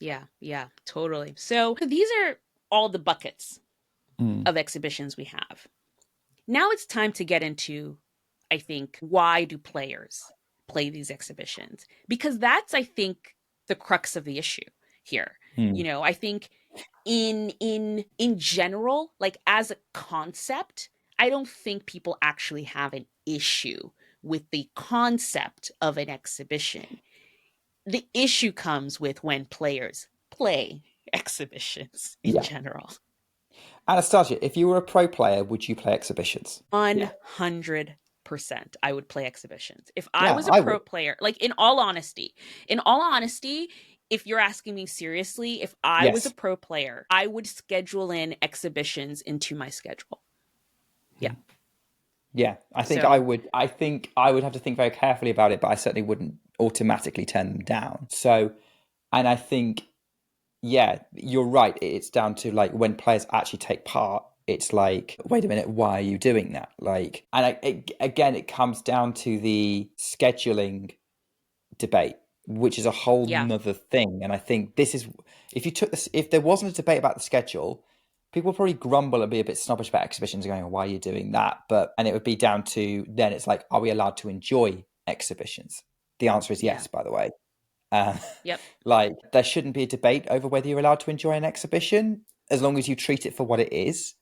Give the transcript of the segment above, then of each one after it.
Yeah, yeah, totally. So these are all the buckets Mm. of exhibitions we have. Now it's time to get into, I think, why do players play these exhibitions? Because that's, I think, the crux of the issue here. Mm. I think in general, like as a concept, I don't think people actually have an issue with the concept of an exhibition. The issue comes with when players play exhibitions in Yeah. general. Anastasia, if you were a pro player, would you play exhibitions? 100% I would play exhibitions. If I Yeah, was a I pro would. player, like in all honesty, if you're asking me seriously, if I was a Yes. pro player, I would schedule in exhibitions into my schedule. Yeah. Yeah, I think I So, would. I think I would have to think very carefully about it, but I certainly wouldn't automatically turn them down. So, and I think, yeah, you're right. It's down to like when players actually take part. It's like, wait a minute, why are you doing that? Like, and again, it comes down to the scheduling debate, which is a whole yeah. nother thing. And I think this is, if you took this, if there wasn't a debate about the schedule, people would probably grumble and be a bit snobbish about exhibitions, going, "Oh, why are you doing that?" But and it would be down to then it's like, are we allowed to enjoy exhibitions? The answer is Yeah. yes. By the way, uh, Yep. like there shouldn't be a debate over whether you're allowed to enjoy an exhibition as long as you treat it for what it is,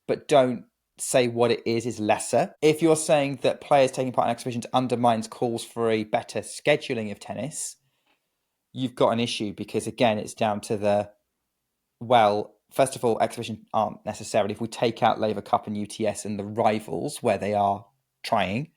but don't say what it is lesser. If you're saying that players taking part in exhibitions undermines calls for a better scheduling of tennis, you've got an issue because again, it's down to the well. First of all, exhibitions aren't necessarily. If we take out Laver Cup and UTS and the rivals where they are trying,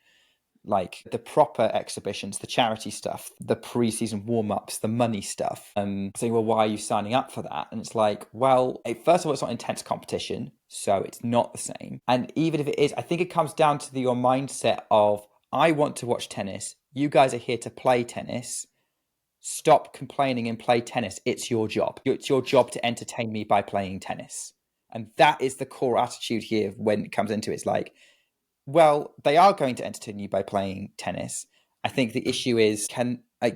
like the proper exhibitions, the charity stuff, the preseason warm ups, the money stuff, saying, well, why are you signing up for that? And it's like, well, first of all, it's not intense competition, so it's not the same. And even if it is, I think it comes down to your mindset of, I want to watch tennis. You guys are here to play tennis. Stop complaining and play tennis. It's your job. It's your job to entertain me by playing tennis. And that is the core attitude here when it comes into it. It's like, well, they are going to entertain you by playing tennis. I think the issue is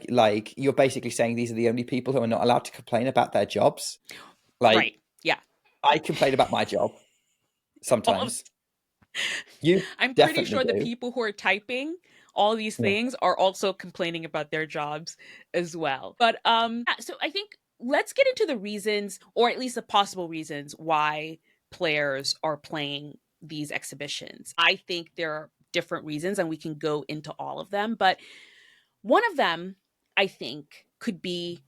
like you're basically saying these are the only people who are not allowed to complain about their jobs. Like Right. Yeah. I complain about my job All of sometimes. You I'm pretty definitely sure the do. people who are typing all these Yeah. things are also complaining about their jobs as well. But yeah, so I think let's get into the reasons or at least the possible reasons why players are playing these exhibitions. I think there are different reasons and we can go into all of them, but one of them I think could be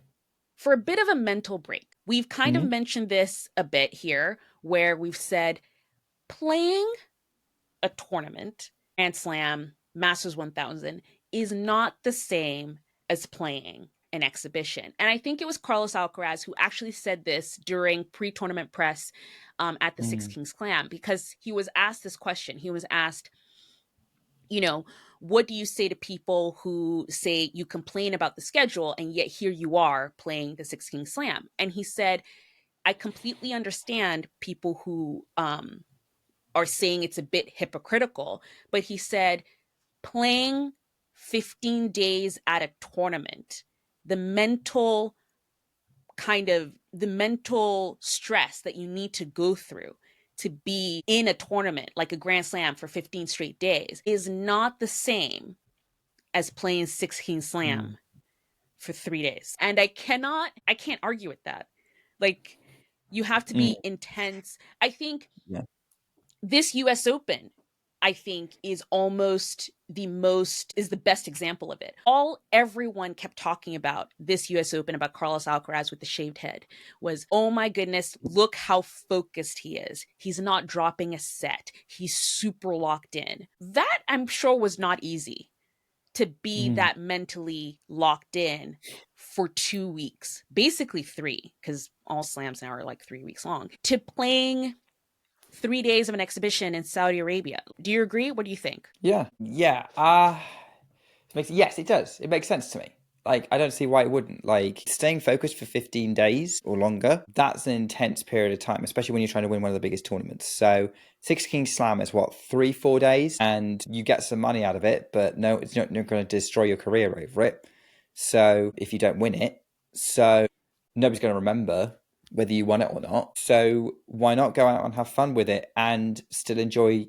for a bit of a mental break. We've kind of Mm-hmm. mentioned this a bit here where we've said playing a tournament, Grand Slam, Masters 1000, is not the same as playing an exhibition. And I think it was Carlos Alcaraz who actually said this during pre tournament press at the Six Mm. Kings Slam because he was asked this question. He was asked, you know, what do you say to people who say you complain about the schedule and yet here you are playing the Six Kings Slam? And he said, I completely understand people who are saying it's a bit hypocritical, but he said playing 15 days at a tournament, the mental the mental stress that you need to go through to be in a tournament like a Grand Slam for 15 straight days is not the same as playing 16 Mm. Slam for 3 days. And I can't argue with that. Like, you have to Mm. be intense. I think Yeah. this US Open, I think, is the best example of it. All everyone kept talking about this US Open about Carlos Alcaraz with the shaved head was, oh my goodness, look how focused he is. He's not dropping a set. He's super locked in. That I'm sure was not easy to be Mm. that mentally locked in for 2 weeks, basically three, because all slams now are like 3 weeks long, to playing 3 days of an exhibition in Saudi Arabia. Do you agree? What do you think? Yeah. Yeah. Yes, it does. It makes sense to me. Like, I don't see why it wouldn't. Like, staying focused for 15 days or longer, that's an intense period of time, especially when you're trying to win one of the biggest tournaments. So, Six Kings Slam is what, 3, 4 days? And you get some money out of it, but no, it's not going to destroy your career over it. So, if you don't win it. So, nobody's going to remember whether you won it or not. So why not go out and have fun with it and still enjoy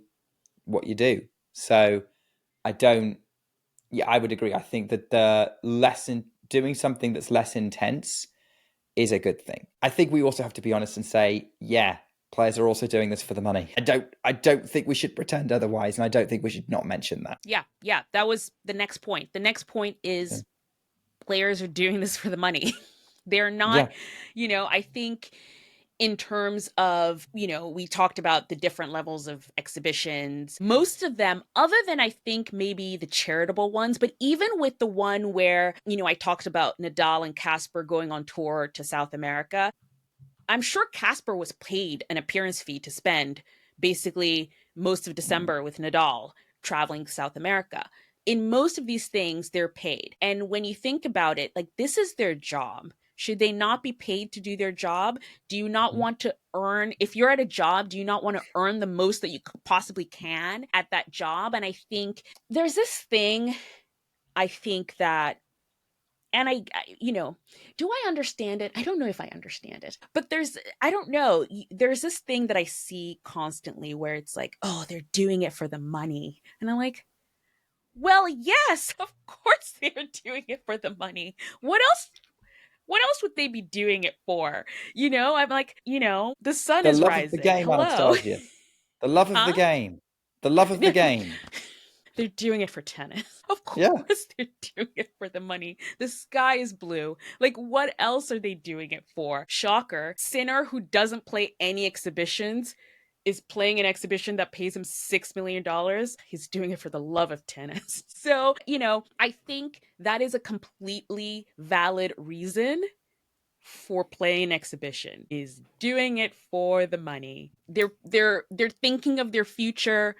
what you do? So I don't, yeah, I would agree. I think that the lesson doing something that's less intense is a good thing. I think we also have to be honest and say, yeah, players are also doing this for the money. I don't think we should pretend otherwise, and I don't think we should not mention that. Yeah, that was the next point. The next point Yeah. is players are doing this for the money. They're not, Yeah. I think in terms of, we talked about the different levels of exhibitions. Most of them, other than I think maybe the charitable ones, but even with the one where, I talked about Nadal and Casper going on tour to South America, I'm sure Casper was paid an appearance fee to spend basically most of December with Nadal traveling South America. In most of these things, they're paid. And when you think about it, like this is their job. Should they not be paid to do their job? Do you not want to earn, if you're at a job, do you not want to earn the most that you possibly can at that job? And I think there's this thing, I think that and do I understand it? I don't know if I understand it, but I don't know, there's this thing that I see constantly where it's like, oh, they're doing it for the money, and I'm like, well, yes, of course they're doing it for the money. What else would they be doing it for? I'm like, the sun The is love of the rising, game, hello. Anastasia. The love of the Huh? game. The love of the game. They're doing it for tennis. Of Yeah. course they're doing it for the money. The sky is blue. Like, what else are they doing it for? Shocker. Sinner, who doesn't play any exhibitions, is playing an exhibition that pays him $6 million. He's doing it for the love of tennis. So, I think that is a completely valid reason for playing an exhibition, is doing it for the money. They're thinking of their future.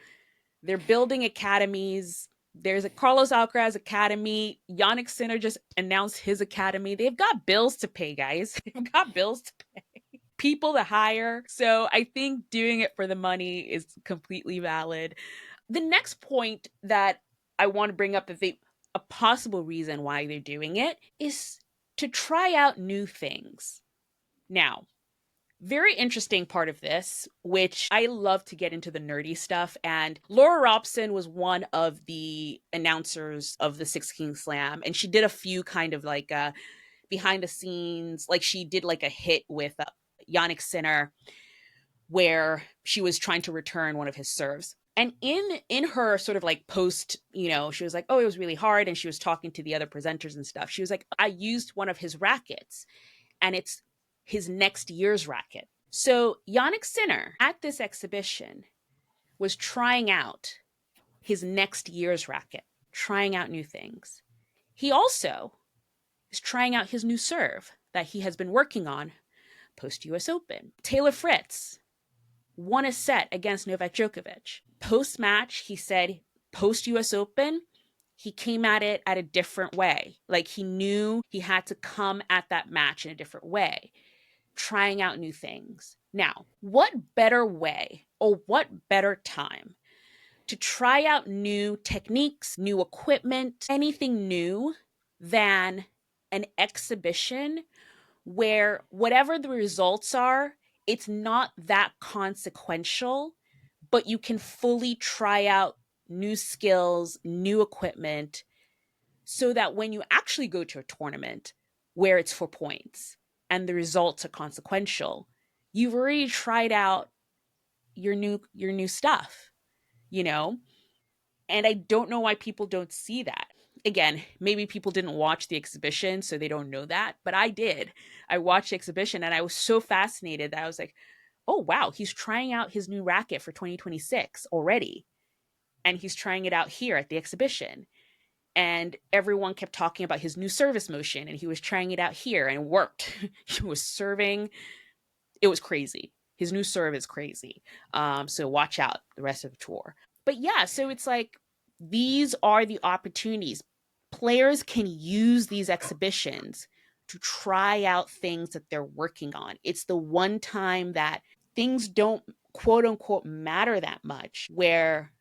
They're building academies. There's a Carlos Alcaraz Academy. Yannick Sinner just announced his academy. They've got bills to pay, guys. They've got bills to pay, people to hire. So I think doing it for the money is completely valid. The next point that I want to bring up, that a possible reason why they're doing it, is to try out new things. Now, very interesting part of this, which I love to get into the nerdy stuff. And Laura Robson was one of the announcers of the Six King Slam, and she did a few kind of like behind the scenes, like she did like a hit with Yannick Sinner, where she was trying to return one of his serves. And in her sort of like post, she was like, oh, it was really hard. And she was talking to the other presenters and stuff. She was like, I used one of his rackets, and it's his next year's racket. So Yannick Sinner at this exhibition was trying out his next year's racket, trying out new things. He also is trying out his new serve that he has been working on post US Open. Taylor Fritz won a set against Novak Djokovic. Post match, he said post US Open, he came at it at a different way. Like he knew he had to come at that match in a different way, trying out new things. Now, what better way or what better time to try out new techniques, new equipment, anything new than an exhibition where whatever the results are, it's not that consequential, but you can fully try out new skills, new equipment, so that when you actually go to a tournament where it's for points and the results are consequential, you've already tried out your new stuff, you know? And I don't know why people don't see that. Again, maybe people didn't watch the exhibition, so they don't know that, but I did. I watched the exhibition and I was so fascinated that I was like, oh, wow, he's trying out his new racket for 2026 already. And he's trying it out here at the exhibition. And everyone kept talking about his new service motion, and he was trying it out here and it worked. He was serving. It was crazy. His new serve is crazy. So watch out the rest of the tour. But yeah, so it's like these are the opportunities. Players can use these exhibitions to try out things that they're working on. It's the one time that things don't quote unquote matter that much, where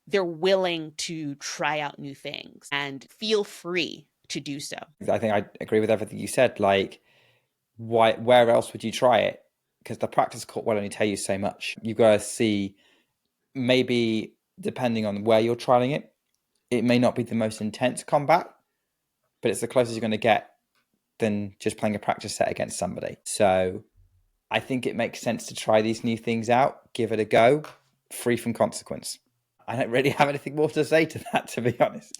they're willing to try out new things and feel free to do so. I think I agree with everything you said. Like, where else would you try it? Because the practice court will only tell you so much. You've got to see, maybe depending on where you're trialing it, it may not be the most intense combat, but it's the closest you're going to get than just playing a practice set against somebody. So I think it makes sense to try these new things out, give it a go, free from consequence. I don't really have anything more to say to that, to be honest.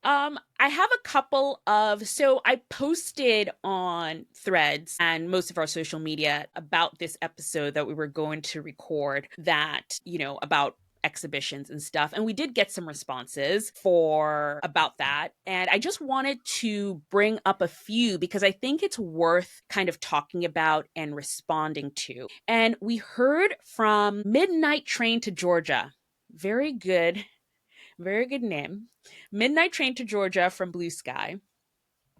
I have a couple of, so I posted on Threads and most of our social media about this episode that we were going to record, that, about exhibitions and stuff, and we did get some responses for about that, and I just wanted to bring up a few because I think it's worth kind of talking about and responding to. And we heard from Midnight Train to Georgia. Very good, very good name. Midnight Train to Georgia from Blue Sky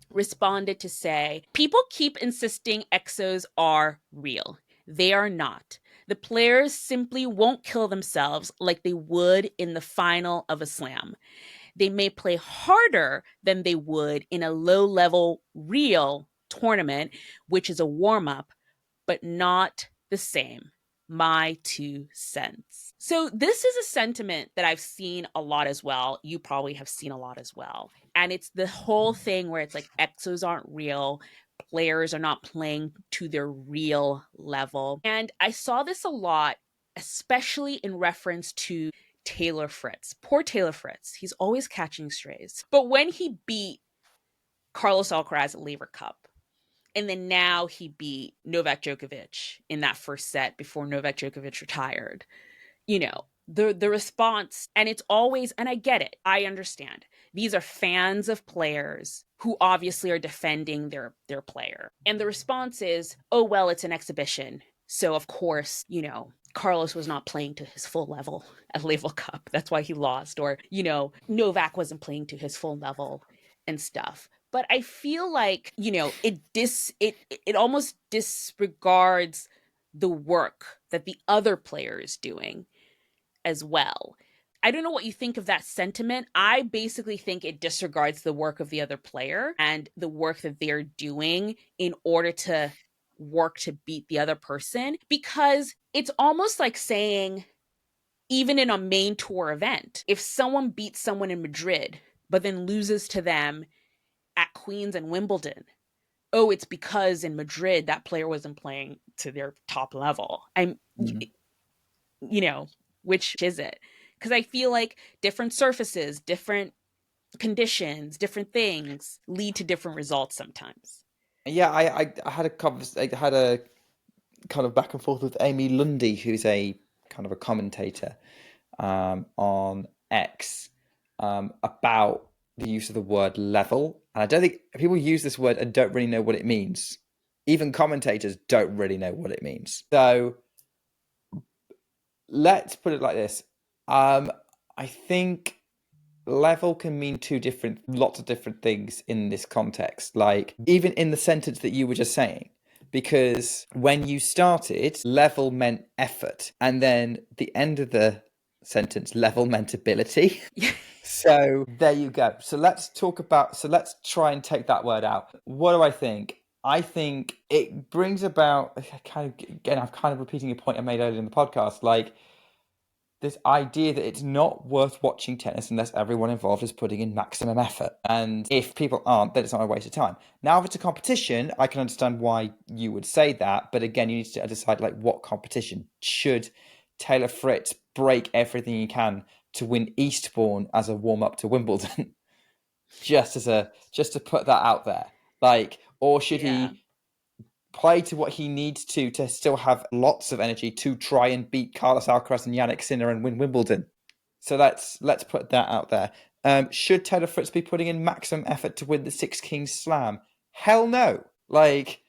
responded to say, people keep insisting exos are real. They are not. The players simply won't kill themselves like they would in the final of a slam. They may play harder than they would in a low level real tournament, which is a warm up, but not the same. My 2 cents. So, this is a sentiment that I've seen a lot as well. You probably have seen a lot as well. And it's the whole thing where it's like exos aren't real, players are not playing to their real level. And I saw this a lot, especially in reference to Taylor Fritz. Poor Taylor Fritz. He's always catching strays. But when he beat Carlos Alcaraz at Laver Cup, and then now he beat Novak Djokovic in that first set before Novak Djokovic retired. The response, and it's always, and I get it, I understand. These are fans of players who obviously are defending their player. And the response is, oh, well, it's an exhibition. So, of course, Carlos was not playing to his full level at Laver Cup. That's why he lost. Or, Novak wasn't playing to his full level and stuff. But I feel like, it almost disregards the work that the other player is doing as well. I don't know what you think of that sentiment. I basically think it disregards the work of the other player and the work that they're doing in order to work to beat the other person, because it's almost like saying, even in a main tour event, if someone beats someone in Madrid but then loses to them at Queens and Wimbledon, oh, it's because in Madrid that player wasn't playing to their top level. Which is it? Because I feel like different surfaces, different conditions, different things lead to different results sometimes. Yeah, I had I had a kind of back and forth with Amy Lundy, who's a kind of a commentator on X, about the use of the word level. And I don't think people use this word and don't really know what it means. Even commentators don't really know what it means. So let's put it like this. I think level can mean lots of different things in this context. Like, even in the sentence that you were just saying, because when you started, level meant effort, and then the end of the sentence, level meant ability. So there you go. So let's try and take that word out. What do I think? I think it brings about, I'm kind of repeating a point I made earlier in the podcast, like this idea that it's not worth watching tennis unless everyone involved is putting in maximum effort. And if people aren't, then it's not a waste of time. Now, if it's a competition, I can understand why you would say that. But again, you need to decide, like, what competition. Should Taylor Fritz break everything he can to win Eastbourne as a warm-up to Wimbledon? just to put that out there. Like, or should he play to what he needs to still have lots of energy to try and beat Carlos Alcaraz and Yannick Sinner and win Wimbledon? So let's put that out there. Should Taylor Fritz be putting in maximum effort to win the Six Kings Slam? Hell no. Like,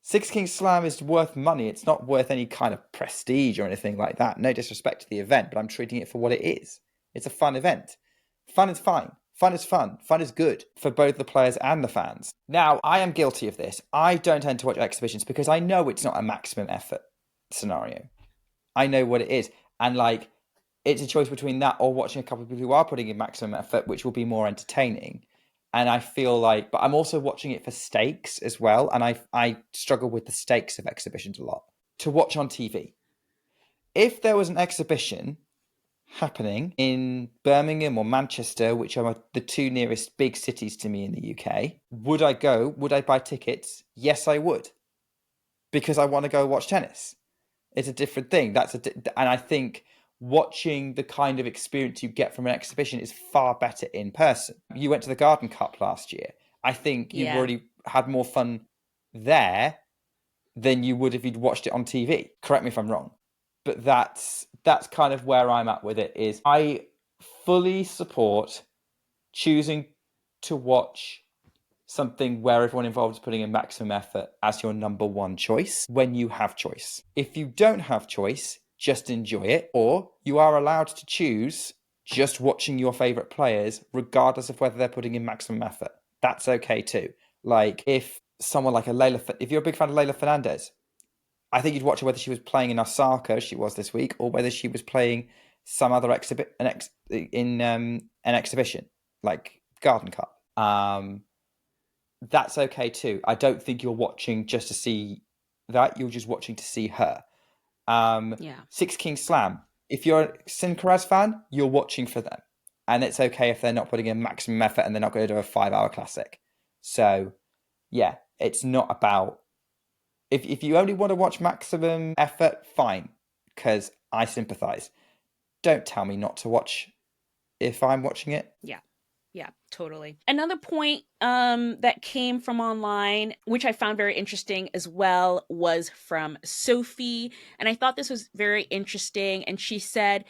Six Kings Slam is worth money. It's not worth any kind of prestige or anything like that. No disrespect to the event, but I'm treating it for what it is. It's a fun event. Fun is fine. Fun is fun. Fun is good for both the players and the fans. Now, I am guilty of this. I don't tend to watch exhibitions because I know it's not a maximum effort scenario. I know what it is. And, like, it's a choice between that or watching a couple of people who are putting in maximum effort, which will be more entertaining. And I feel like, but I'm also watching it for stakes as well. And I struggle with the stakes of exhibitions a lot. To watch on TV. If there was an exhibition happening in Birmingham or Manchester, which are the two nearest big cities to me in the UK, would I go? Would I buy tickets? Yes, I would. Because I want to go watch tennis. It's a different thing. And I think watching the kind of experience you get from an exhibition is far better in person. You went to the Garden Cup last year. I think you've Yeah. already had more fun there than you would if you'd watched it on TV. Correct me if I'm wrong. But that's kind of where I'm at with it. Is I fully support choosing to watch something where everyone involved is putting in maximum effort as your number one choice when you have choice. If you don't have choice, just enjoy it, or you are allowed to choose just watching your favorite players regardless of whether they're putting in maximum effort. That's okay too. Like if someone like if you're a big fan of Leylah Fernandez, I think you'd watch her whether she was playing in Osaka, she was this week, or whether she was playing some other an exhibition like Garden Cup. That's okay too. I don't think you're watching just to see that. You're just watching to see her. Yeah. Six King Slam. If you're a Alcaraz fan, you're watching for them. And it's okay if they're not putting in maximum effort and they're not going to do a 5-hour classic. So, yeah, it's not about... If you only want to watch maximum effort, fine, because I sympathise. Don't tell me not to watch if I'm watching it. Yeah. Yeah, totally. Another point that came from online, which I found very interesting as well, was from Sophie. And I thought this was very interesting. And she said,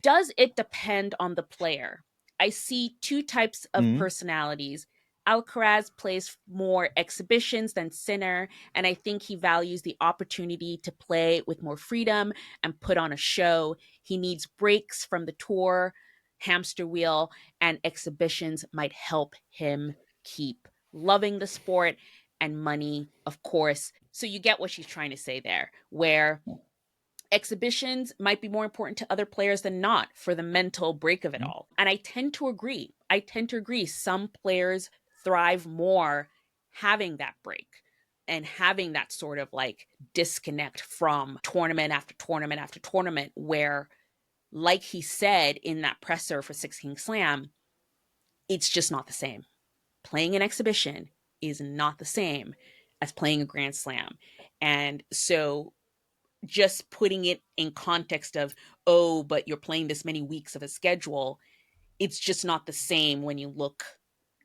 does it depend on the player? I see two types of Mm. personalities. Alcaraz plays more exhibitions than Sinner, and I think he values the opportunity to play with more freedom and put on a show. He needs breaks from the tour, hamster wheel, and exhibitions might help him keep loving the sport and money, of course. So you get what she's trying to say there, where exhibitions might be more important to other players than not for the mental break of it all. And I tend to agree. Some players thrive more having that break and having that sort of like disconnect from tournament after tournament after tournament, where, like he said in that presser for Six King Slam, it's just not the same. Playing an exhibition is not the same as playing a Grand Slam. And so just putting it in context of, oh, but you're playing this many weeks of a schedule, it's just not the same when you look,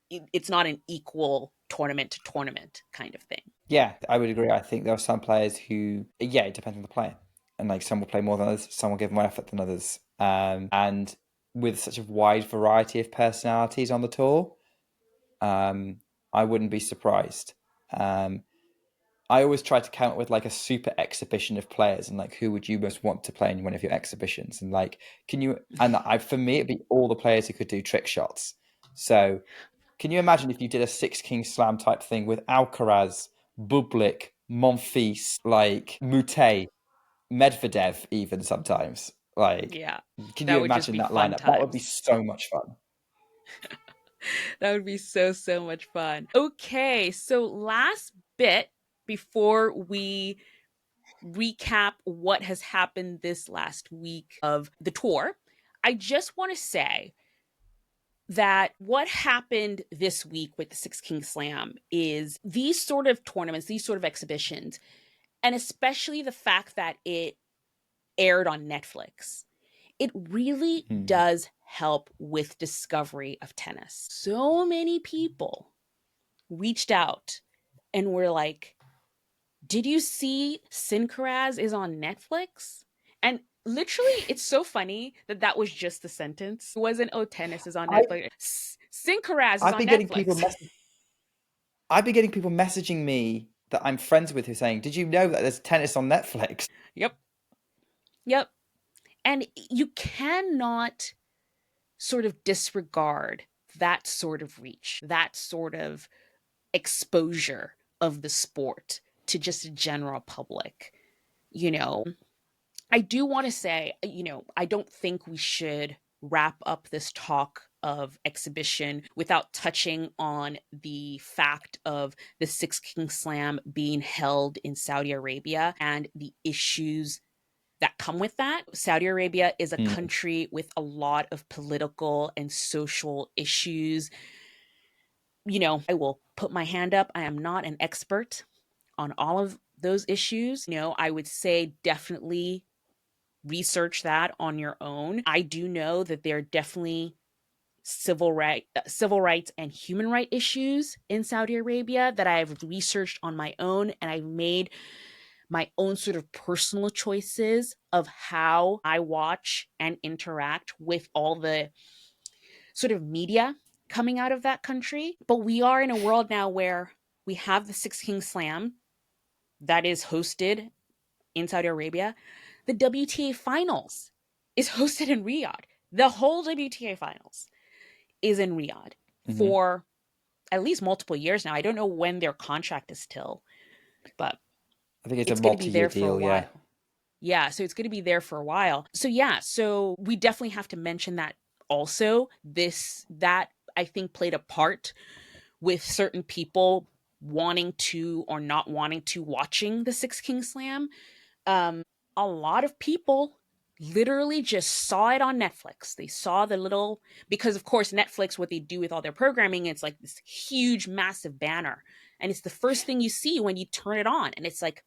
it's not an equal tournament to tournament kind of thing. Yeah, I would agree. I think there are some players who, yeah, it depends on the player. And like some will play more than others, some will give more effort than others. And with such a wide variety of personalities on the tour, I wouldn't be surprised. I always try to count with like a super exhibition of players and like who would you most want to play in one of your exhibitions, and like for me it'd be all the players who could do trick shots. So can you imagine if you did a Six King Slam type thing with Alcaraz, Bublik, Monfils, like Mute, Medvedev, even sometimes? Like, Yeah, can you that would just imagine be that fun lineup? That would be times. so much fun. That would be so much fun. Okay, so last bit before we recap what has happened this last week of the tour, I just want to say that what happened this week with the Six King Slam is these sort of tournaments, these sort of exhibitions, and especially the fact that it aired on Netflix, it really Hmm. does help with discovery of tennis. So many people reached out and were like, did you see Sincaraz is on Netflix? And literally, it's so funny that that was just the sentence. It wasn't, oh, tennis is on I Netflix. Sincaraz is I've on been getting people Netflix. I've been getting people messaging me that I'm friends with who are saying, "Did you know that there's tennis on Netflix?" Yep. Yep. And you cannot sort of disregard that sort of reach, that sort of exposure of the sport to just a general public. You know, I do want to say, I don't think we should wrap up this talk of exhibition without touching on the fact of the Six Kings Slam being held in Saudi Arabia and the issues that come with that. Saudi Arabia is a Mm. country with a lot of political and social issues. I will put my hand up. I am not an expert on all of those issues. I would say definitely research that on your own. I do know that there are definitely civil rights and human rights issues in Saudi Arabia that I've researched on my own, and I've made my own sort of personal choices of how I watch and interact with all the sort of media coming out of that country. But we are in a world now where we have the Six Kings Slam that is hosted in Saudi Arabia. The WTA finals is hosted in Riyadh. The whole WTA finals is in Riyadh Mm-hmm. for at least multiple years now. I don't know when their contract is till, but I think it's a it's going to be multi-year there for a deal, yeah. while. Yeah, so it's going to be there for a while. So yeah, so we definitely have to mention that also. This that I think played a part with certain people wanting to or not wanting to watching the Six King Slam. A lot of people literally just saw it on Netflix. They saw the little, because of course Netflix, what they do with all their programming, it's like this huge massive banner, and it's the first thing you see when you turn it on, and it's like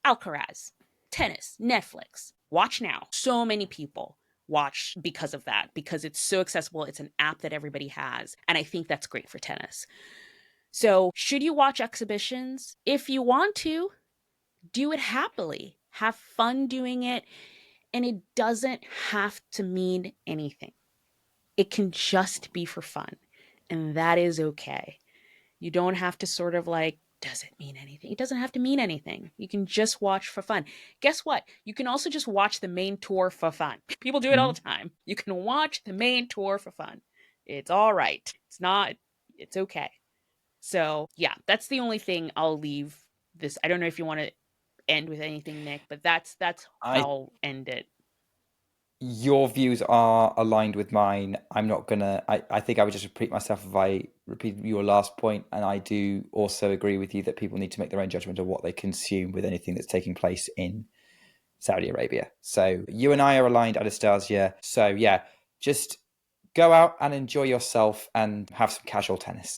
Alcaraz, tennis, Netflix, watch now. So many people watch because of that, because it's so accessible. It's an app that everybody has, and I think that's great for tennis. So should you watch exhibitions? If you want to, do it happily, have fun doing it, and it doesn't have to mean anything. It can just be for fun, and that is okay. You don't have to sort of like, does it mean anything? It doesn't have to mean anything. You can just watch for fun. Guess what? You can also just watch the main tour for fun. People do it all Mm-hmm. the time. You can watch the main tour for fun. It's all right. It's not, it's okay. So, yeah, that's the only thing I'll leave this. I don't know if you want to end with anything, Nick, but that's how I I'll end it. Your views are aligned with mine. I'm not gonna. I think I would just repeat myself if I repeat your last point, and I do also agree with you that people need to make their own judgment of what they consume with anything that's taking place in Saudi Arabia. So you and I are aligned, Anastasia. So yeah, just go out and enjoy yourself and have some casual tennis.